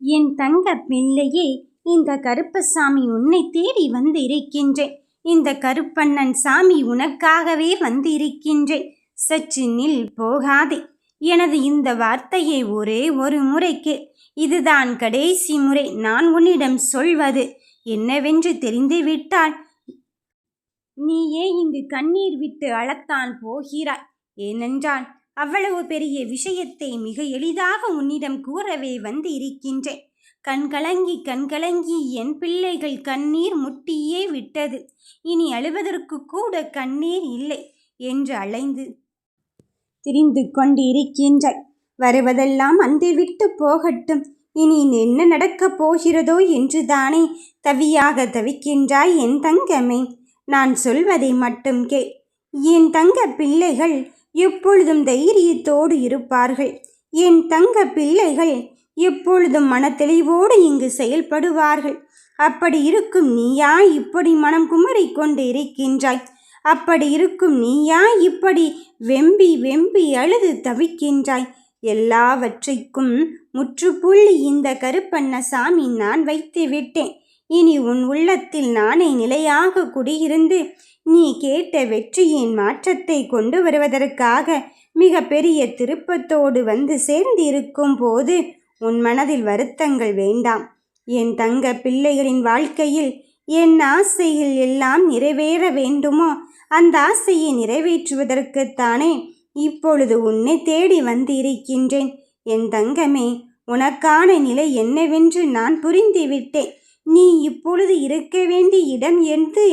என் தங்க பிள்ளையே, இந்த கருப்பசாமி உன்னை தேடி வந்திருக்கின்றேன். இந்த கருப்பண்ணன் சாமி உனக்காகவே வந்திருக்கின்றேன். சற்று நில், போகாதே. எனது இந்த வார்த்தையை ஒரே ஒரு முறைக்கு, இதுதான் கடைசி முறை நான் உன்னிடம் சொல்வது. என்னவென்று தெரிந்துவிட்டால் நீயே இங்கு கண்ணீர் விட்டு அழத்தான் போகிறாய். ஏனென்றால் அவ்வளவு பெரிய விஷயத்தை மிக எளிதாக உன்னிடம் கூறவே வந்து இருக்கின்றேன். கண்கலங்கி என் பிள்ளைகள் கண்ணீர் முட்டியே விட்டது. இனி அழுவதற்கு கூட கண்ணீர் இல்லை என்று அலைந்து திரிந்து கொண்டு இருக்கின்றாய். வருவதெல்லாம் வந்து விட்டு போகட்டும். இனி என்ன நடக்கப் போகிறதோ என்று தானே தவியாக தவிக்கின்றாய் என் தங்கமே. நான் சொல்வதை மட்டும் கேள். என் தங்க பிள்ளைகள் எப்பொழுதும் தைரியத்தோடு இருப்பார்கள். என் தங்க பிள்ளைகள் எப்பொழுதும் மனத்தெளிவோடு இங்கு செயல்படுவார்கள். அப்படி இருக்கும் நீயா இப்படி மனம் குமரி கொண்டு இருக்கின்றாய்? அப்படி இருக்கும் நீயா இப்படி வெம்பி வெம்பி அழுது தவிக்கின்றாய்? எல்லாவற்றைக்கும் முற்றுப்புள்ளி இந்த கருப்பண்ணசாமி நான் வைத்து விட்டேன். இனி உன் உள்ளத்தில் நானே நிலையாக குடியிருந்து நீ கேட்ட வெற்றியின் மாற்றத்தை கொண்டு வருவதற்காக மிக பெரிய திருப்பத்தோடு வந்து சேர்ந்திருக்கும் போது உன் மனதில் வருத்தங்கள் வேண்டாம். என் தங்க பிள்ளைகளின் வாழ்க்கையில் என் ஆசைகள் எல்லாம் நிறைவேற வேண்டுமோ அந்த ஆசையை நிறைவேற்றுவதற்குத்தானே இப்பொழுது உன்னை தேடி வந்து இருக்கின்றேன். என் தங்கமே, உனக்கான நிலை என்னவென்று நான் புரிந்துவிட்டேன். நீ இப்பொழுது இருக்க வேண்டிய இடம்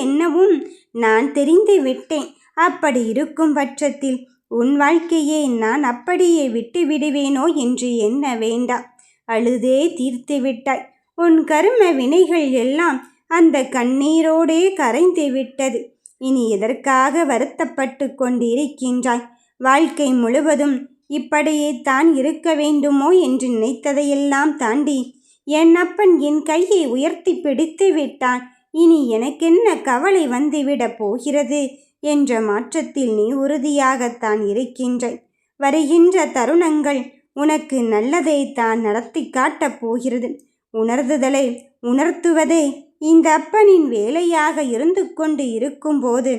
என்னவும் நான் தெரிந்து விட்டேன். அப்படி இருக்கும் பட்சத்தில் உன் வாழ்க்கையை நான் அப்படியே விட்டு விடுவேனோ என்று எண்ண வேண்டாம். அழுதே தீர்த்து விட்டாய். உன் கர்ம வினைகள் எல்லாம் அந்த கண்ணீரோடே கரைந்து விட்டது. இனி எதற்காக வருத்தப்பட்டு கொண்டிருக்கின்றாய்? வாழ்க்கை முழுவதும் இப்படியே தான் இருக்க வேண்டுமோ என்று நினைத்ததையெல்லாம் தாண்டி என் அப்பன் என் கையை உயர்த்தி பிடித்து விட்டான். இனி எனக்கென்ன கவலை வந்துவிடப் போகிறது என்ற மாற்றத்தில் நீ உறுதியாகத்தான் இருக்கின்றாய். வருகின்ற தருணங்கள் உனக்கு நல்லதை தான் நடத்தி காட்டப் போகிறது. உணர்த்துதலை உணர்த்துவதே இந்த அப்பனின் வேலையாக இருந்து கொண்டு இருக்கும்போது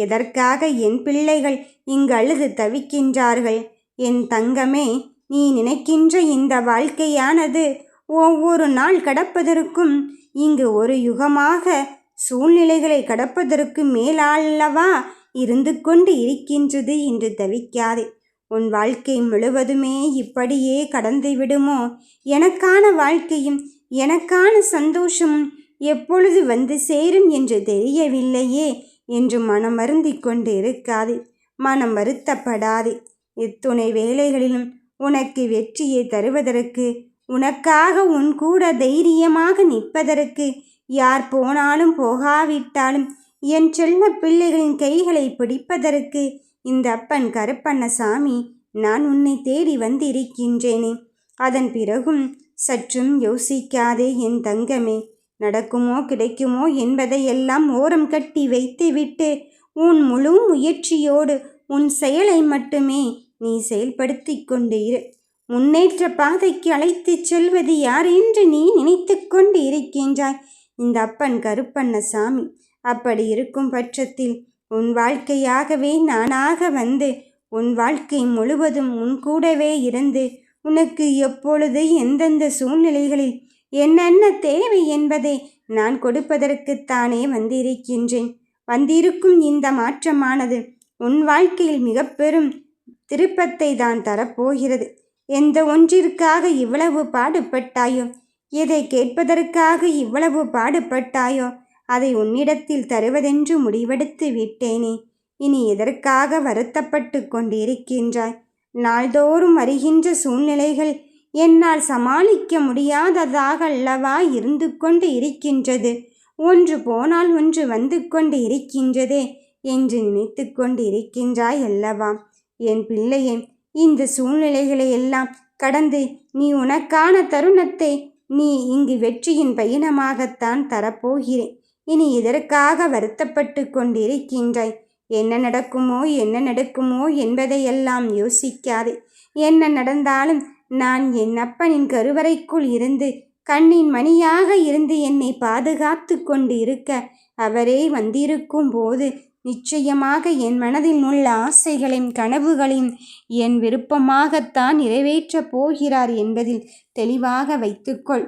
எதற்காக என் பிள்ளைகள் இங்கு அழுது தவிக்கின்றார்கள்? என் தங்கமே, நீ நினைக்கின்ற இந்த வாழ்க்கையானது ஒவ்வொரு நாள் கடப்பதற்கும் இங்கு ஒரு யுகமாக சூழ்நிலைகளை கடப்பதற்கு மேலாளவா இருந்து கொண்டு இருக்கின்றது என்று தவிக்காதே. உன் வாழ்க்கை முழுவதுமே இப்படியே கடந்து விடுமோ? எனக்கான வாழ்க்கையும் எனக்கான சந்தோஷமும் எப்பொழுது வந்து சேரும் என்று தெரியவில்லையே என்று மனம் வருந்தி கொண்டு இருக்காதே. மனம் வருத்தப்படாதே. இத்துணை வேளைகளிலும் உனக்கு வெற்றியை தருவதற்கு, உனக்காக உன் கூட தைரியமாக நிற்பதற்கு, யார் போனாலும் போகாவிட்டாலும் என் செல்ல பிள்ளைகளின் கைகளை பிடிப்பதற்கு இந்த அப்பன் கருப்பண்ணசாமி நான் உன்னை தேடி வந்திருக்கின்றேனே. அதன் பிறகும் சற்றும் யோசிக்காதே என் தங்கமே. நடக்குமோ கிடைக்குமோ என்பதையெல்லாம் ஓரம் கட்டி வைத்துவிட்டு உன் முழு முயற்சியோடு உன் செயலை மட்டுமே நீ செயல்படுத்தி கொண்டு இரு. முன்னேற்ற பாதைக்கு அழைத்துச் செல்வது யார் என்று நீ நினைத்து கொண்டு இருக்கின்றாய்? இந்த அப்பன் கருப்பண்ணசாமி. அப்படி இருக்கும் பட்சத்தில் உன் வாழ்க்கையாகவே நானாக வந்து உன் வாழ்க்கை முழுவதும் உன் கூடவே இருந்து உனக்கு எப்பொழுது எந்தெந்த சூழ்நிலைகளில் என்னென்ன தேவை என்பதை நான் கொடுப்பதற்குத்தானே வந்திருக்கின்றேன். வந்திருக்கும் இந்த மாற்றமானது உன் வாழ்க்கையில் மிக பெரும் திருப்பத்தை தான் தரப்போகிறது. எந்த ஒன்றிற்காக இவ்வளவு பாடுபட்டாயோ, எதை கேட்பதற்காக இவ்வளவு பாடுபட்டாயோ அதை உன்னிடத்தில் தருவதென்று முடிவெடுத்து விட்டேனே. இனி எதற்காக வருத்தப்பட்டு கொண்டிருக்கின்றாய்? நாள்தோறும் வருகின்ற சூழ்நிலைகள் என்னால் சமாளிக்க முடியாததாக அல்லவா இருந்து கொண்டு இருக்கின்றது. ஒன்று போனால் ஒன்று வந்து கொண்டு இருக்கின்றதே என்று நினைத்து கொண்டு இருக்கின்றாய் அல்லவா? என் பிள்ளையே, இந்த சூழ்நிலைகளை எல்லாம் கடந்து நீ உனக்கான தருணத்தை நீ இங்கு வெற்றியின் பயணமாகத்தான் தரப்போகிறேன். இனி எதற்காக வருத்தப்பட்டு கொண்டிருக்கின்றாய்? என்ன நடக்குமோ என்பதையெல்லாம் யோசிக்காதே. என்ன நடந்தாலும் நான் என் அப்பனின் கருவறைக்குள் இருந்து கண்ணின் மணியாக இருந்து என்னை பாதுகாத்து கொண்டு இருக்க அவரே வந்திருக்கும் போது நிச்சயமாக என் மனதில் உள்ள ஆசைகளையும் கனவுகளையும் என் விருப்பமாகத்தான் நிறைவேற்றப் போகிறார் என்பதில் தெளிவாக வைத்துக்கொள்.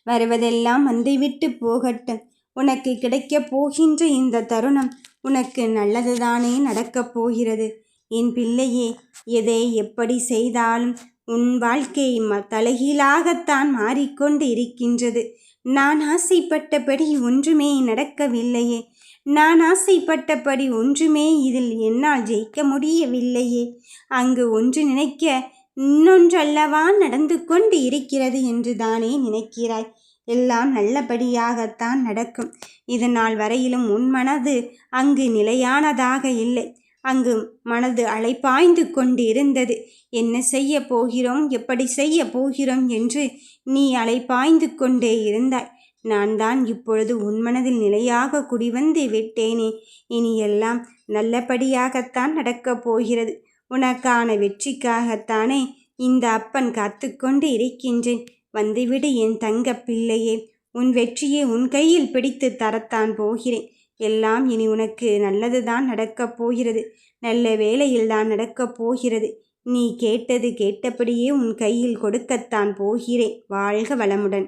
வருவதெல்லாம் வந்துவிட்டு போகட்டும். உனக்கு கிடைக்கப் போகின்ற இந்த தருணம் உனக்கு நல்லதுதானே நடக்கப் போகிறது. என் பிள்ளையே, எதை எப்படி செய்தாலும் உன் வாழ்க்கை தலைகீழாகத்தான் மாறிக்கொண்டு இருக்கின்றது. நான் ஆசைப்பட்டபடி ஒன்றுமே நடக்கவில்லையே. நான் ஆசைப்பட்டபடி ஒன்றுமே இதில் என்னால் ஜெயிக்க முடியவில்லையே. அங்கு ஒன்று நினைக்க இன்னொன்றல்லவா நடந்து கொண்டு இருக்கிறது என்று தானே நினைக்கிறாய். எல்லாம் நல்லபடியாகத்தான் நடக்கும். இதனால் வரையிலும் உன் மனது அங்கு நிலையானதாக இல்லை. அங்கு மனது அலைப்பாய்ந்து கொண்டு இருந்தது. என்ன செய்ய போகிறோம், எப்படி செய்ய போகிறோம் என்று நீ அலைப்பாய்ந்து கொண்டே இருந்தாய். நான் தான் இப்பொழுது உன் மனதில் நிலையாக குடிவந்து விட்டேனே. இனி எல்லாம் நல்லபடியாகத்தான் நடக்கப் போகிறது. உனக்கான வெற்றிக்காகத்தானே இந்த அப்பன் காத்து கொண்டு இருக்கின்றேன். வந்துவிடு என் தங்க பிள்ளையே. உன் வெற்றியை உன் கையில் பிடித்து தரத்தான் போகிறேன். எல்லாம் இனி உனக்கு நல்லதுதான் நடக்கப் போகிறது. நல்ல வேளையில்தான் நடக்கப் போகிறது. நீ கேட்டது கேட்டபடியே உன் கையில் கொடுக்கத்தான் போகிறேன். வாழ்க வளமுடன்.